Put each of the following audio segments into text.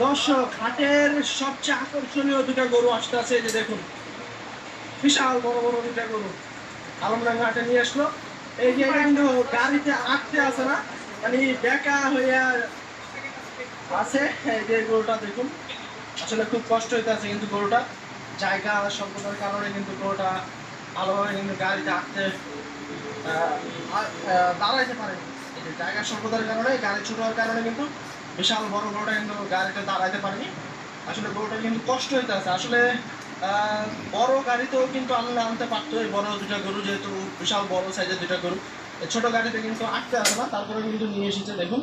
দর্শক, হাটের সবচেয়ে আকর্ষণীয় দুটা গরু আসতে আছে। এই যে দেখুন, বিশাল বড় বড় দুটা গরু আলমডাঙ্গা হাটে নিয়ে আসলো। এই যে এটা কিন্তু গাড়িতে আটতে আছে না, মানে বেকা হইয়া আছে। এই যে গরুটা দেখুন, আসলে খুব কষ্ট হইতে আছে, কিন্তু গরুটা জায়গা স্বল্পতার কারণে কিন্তু গরুটা ভালোভাবে কিন্তু গাড়িতে আটতে দাঁড়াইতে পারেনি। এই যে জায়গা স্বল্পতার কারণে, গাড়ি ছোট হওয়ার কারণে কিন্তু বিশাল বড় গরুটা কিন্তু গাড়িতে দাঁড়াইতে পারেনি। আসলে গরুটা কিন্তু কষ্ট হইতে আছে। আসলে বড় গাড়িতেও কিন্তু আনতে পারতো, এই বড় দুটা গরু, যেহেতু বিশাল বড় সাইজের দুটা গরু। ছোট গাড়িতে কিন্তু আটতে আসে না, তারপরে কিন্তু নিয়ে এসেছে। দেখুন,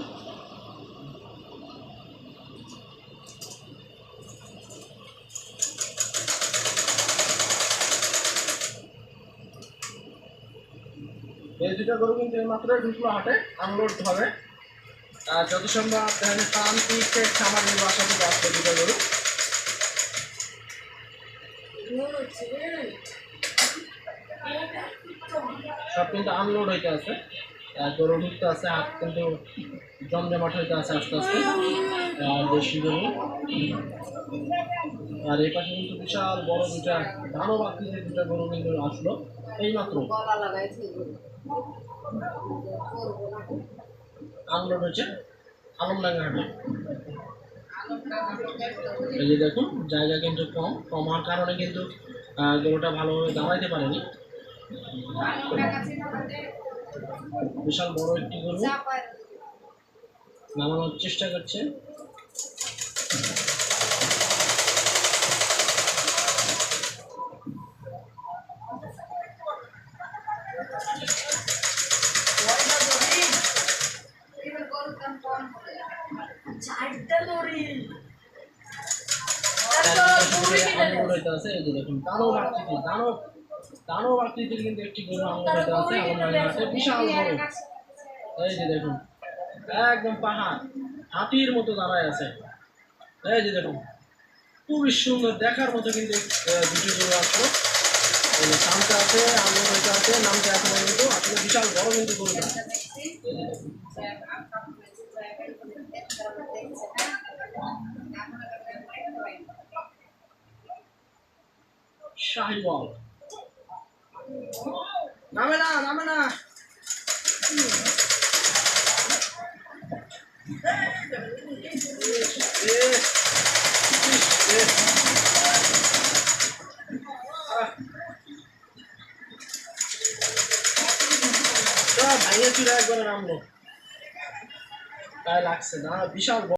এই দুটা গরু কিন্তু মাত্র ঢুকলো হাটে, আনলোড হবে। আর যত সম্ভব প্রান্তিক খামারের বাসা থেকে আসবে দুটা গরু। সব কিন্তু আনলোড হইতে আছে, গরু ঢুকতে আছে, হাত কিন্তু জমজমাট হইতে আছে আস্তে আস্তে। দেশি গরু, আর এই পাশে কিন্তু বিশাল বড় দুটা দানব আকৃতির দুটা গরু কিন্তু আসলো এই মাত্র। আনলোড হচ্ছে আলমডাঙ্গা হাটে। এই যে দেখুন, জায়গা কিন্তু কম হওয়ার কারণে কিন্তু গরুটা ভালোভাবে দাঁড়াইতে পারেনি। বিশাল বড় একটি গরু নামানোর চেষ্টা করছে। দানব আকৃতির কিন্তু একটি গরু আনলোড হইতে আছে আলমডাঙ্গা হাটে, বিশাল বড়। এই যে দেখুন, একদম পাহাড় হাতির মতো দাঁড়ায় আছে। এই যে দেখুন, খুবই সুন্দর দেখার মতো কিন্তু দুটি গরু আসলো। নামতে আছে, আনলোড হইতে আছে, নামতে এখন কিন্তু আসলে বিশাল বড় কিন্তু গরুটা। শাহিওয়াল নামে না, নামে না। ভাইয়া চুরা একবারে নামলো, গায়ে লাগছে না, বিশাল